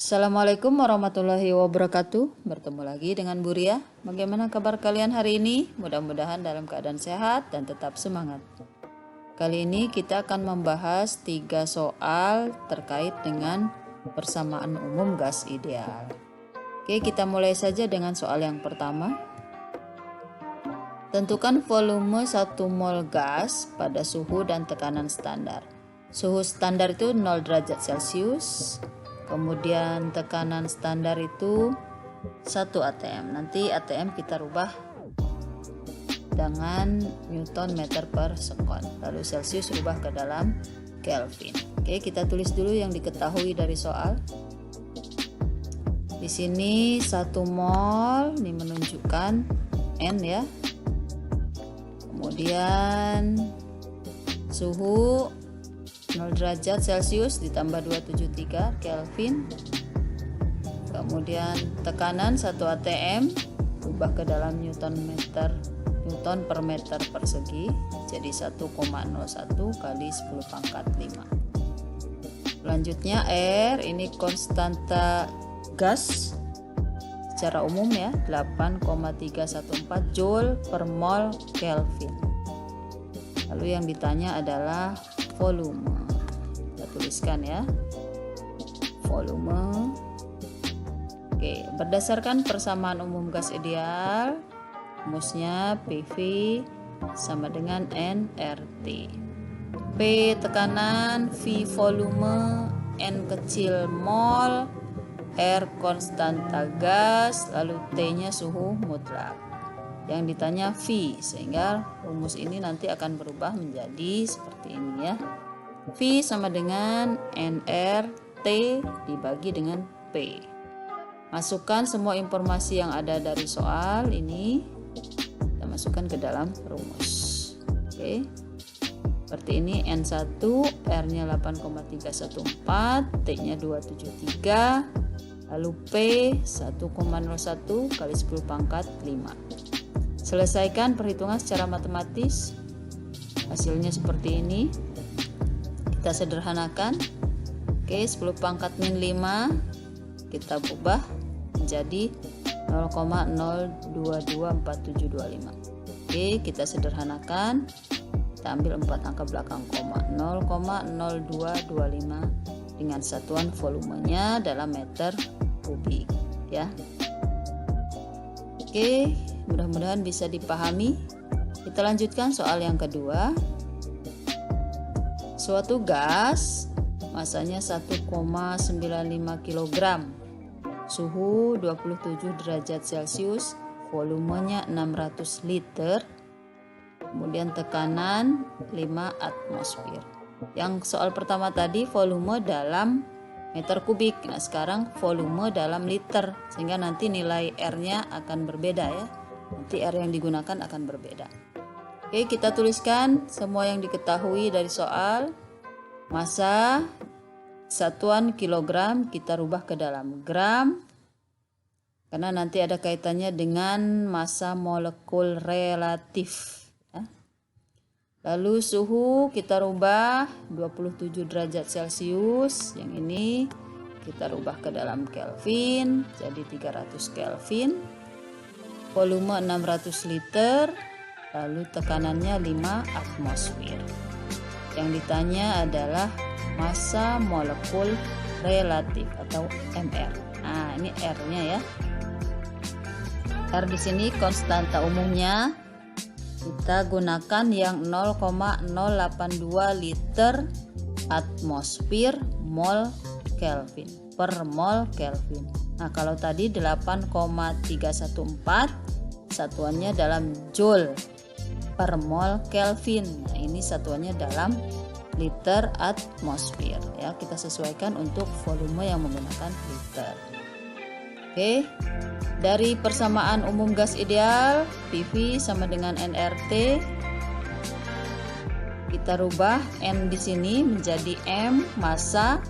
Assalamualaikum warahmatullahi wabarakatuh. Bertemu lagi dengan Bu Ria. Bagaimana kabar kalian hari ini? Mudah-mudahan dalam keadaan sehat dan tetap semangat. Kali ini kita akan membahas 3 soal terkait dengan persamaan umum gas ideal. Oke, kita mulai saja dengan soal yang pertama. Tentukan volume 1 mol gas pada suhu dan tekanan standar. Suhu standar itu 0 derajat Celcius. Kemudian tekanan standar itu 1 atm. Nanti atm kita rubah dengan Newton meter per sekon. Lalu Celsius rubah ke dalam Kelvin. Oke, kita tulis dulu yang diketahui dari soal. Di sini 1 mol ini menunjukkan N ya. Kemudian suhu 0 derajat Celcius ditambah 273 Kelvin. Kemudian tekanan 1 atm ubah ke dalam Newton per meter persegi jadi 1,01 kali 10 pangkat 5. Selanjutnya R ini konstanta gas secara umum ya, 8,314 Joule per mol Kelvin. Lalu yang ditanya adalah volume. Kita tuliskan ya, volume. Oke, berdasarkan persamaan umum gas ideal, rumusnya PV sama dengan nRT. P tekanan, V volume, N kecil mol, R konstanta gas, lalu T-nya suhu mutlak. Yang ditanya V, sehingga rumus ini nanti akan berubah menjadi seperti ini ya. V sama dengan nRT dibagi dengan P. Masukkan semua informasi yang ada dari soal ini, kita masukkan ke dalam rumus. Oke. Seperti ini N1, R-nya 8,314, T-nya 273, lalu P 1,01 kali 10 pangkat 5. Selesaikan perhitungan secara matematis. Hasilnya seperti ini. Kita sederhanakan. Oke, 10 pangkat min 5 kita ubah menjadi 0,0224725. Oke, kita sederhanakan. Kita ambil 4 angka belakang koma, 0,0225 dengan satuan volumenya dalam meter kubik ya. Oke, mudah-mudahan bisa dipahami. Kita lanjutkan soal yang kedua. Suatu gas masanya 1,95 kg, suhu 27 derajat Celcius, volumenya 600 liter, kemudian tekanan 5 atmosfer. Yang soal pertama tadi volume dalam meter kubik. Nah, sekarang volume dalam liter, sehingga nanti nilai R-nya akan berbeda ya. Nanti R yang digunakan akan berbeda. Oke, kita tuliskan semua yang diketahui dari soal. Massa satuan kilogram kita rubah ke dalam gram, karena nanti ada kaitannya dengan massa molekul relatif ya. Lalu suhu kita rubah 27 derajat Celcius, yang ini kita rubah ke dalam Kelvin jadi 300 Kelvin. Volume 600 liter, lalu tekanannya 5 atmosfer. Yang ditanya adalah massa molekul relatif atau MR. Nah, ini R-nya ya. R di sini konstanta umumnya. Kita gunakan yang 0,082 liter atmosfer mol Kelvin per mol Kelvin. Nah, kalau tadi 8,314 satuannya dalam Joule per mol Kelvin. Nah, ini satuannya dalam liter atmosfer ya. Kita sesuaikan untuk volume yang menggunakan liter. Oke. Dari persamaan umum gas ideal, PV sama dengan nRT. Kita rubah N di sini menjadi M, massa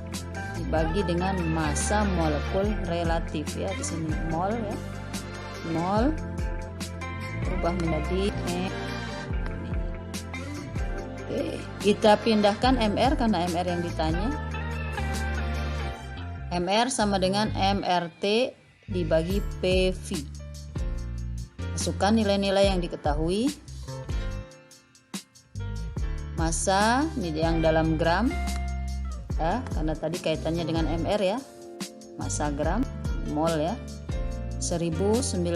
dibagi dengan massa molekul relatif ya. Di sini mol ya. Mol berubah menjadi M. Oke, kita pindahkan MR karena MR yang ditanya. MR sama dengan MRT dibagi PV. Masukkan nilai-nilai yang diketahui. Massa ini yang dalam gram ya, karena tadi kaitannya dengan MR ya. Massa gram, mol ya. 1950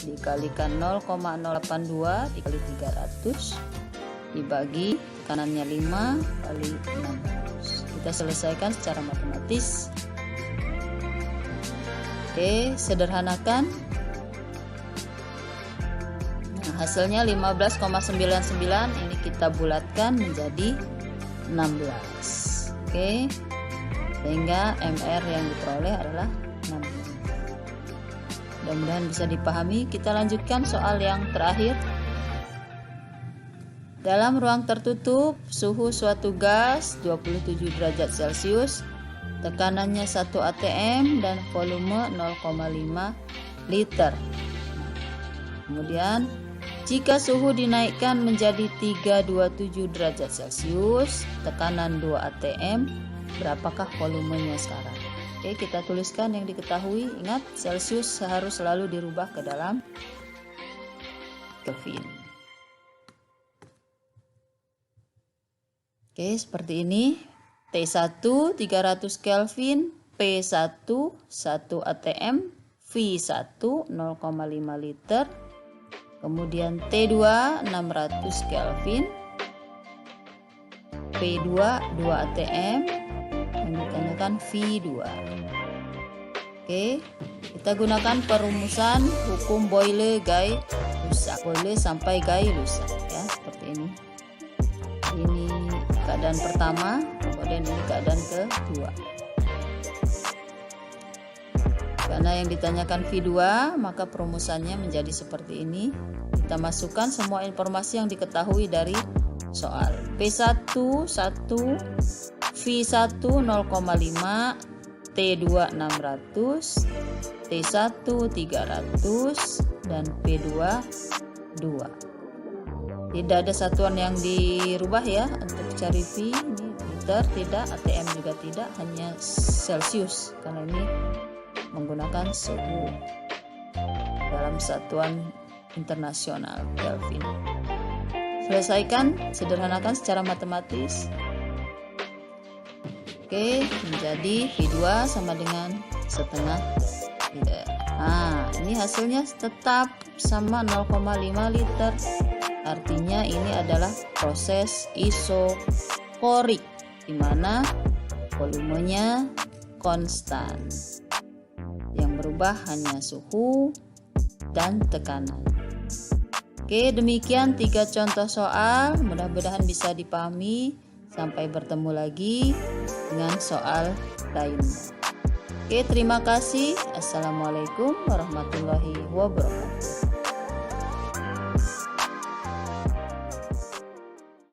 dikalikan 0,082 dikali 300 dibagi tekanannya 5 kali 600. Kita selesaikan secara matematis. Oke, sederhanakan. Nah, hasilnya 15,99 ini kita bulatkan menjadi 16. Oke. Sehingga MR yang diperoleh adalah 16. Mudah-mudahan bisa dipahami. Kita lanjutkan soal yang terakhir. Dalam ruang tertutup, suhu suatu gas 27 derajat Celcius, tekanannya 1 atm dan volume 0,5 liter. Kemudian, jika suhu dinaikkan menjadi 327 derajat Celcius, tekanan 2 atm, berapakah volumenya sekarang? Oke, kita tuliskan yang diketahui. Ingat, Celcius harus selalu dirubah ke dalam Kelvin. Oke, seperti ini. T1 300 Kelvin, P1 1 atm, V1 0,5 liter. Kemudian T2 600 Kelvin, P2 2 atm, yang ditanyakan V2. Oke, kita gunakan perumusan hukum Boyle-Guy-Lusac. Boyle sampai Guy-Lusac ya, seperti ini. Ini keadaan pertama, kemudian ini keadaan kedua. Karena yang ditanyakan V2, maka perumusannya menjadi seperti ini. Kita masukkan semua informasi yang diketahui dari soal. P1 1, V1 0,5, T2 600, T1 300, dan P2 2. Tidak ada satuan yang dirubah ya untuk cari V. Ini liter tidak, atm juga tidak, hanya Celcius karena ini menggunakan suhu dalam satuan internasional Kelvin. Selesaikan, sederhanakan secara matematis. Oke, menjadi V2 sama dengan setengah liter. Nah, ini hasilnya tetap sama 0,5 liter. Artinya ini adalah proses isokorik di mana volumenya konstan. Yang berubah hanya suhu dan tekanan. Oke, demikian 3 contoh soal. Mudah-mudahan bisa dipahami. Sampai bertemu lagi dengan soal lainnya. Oke, terima kasih. Assalamualaikum warahmatullahi wabarakatuh.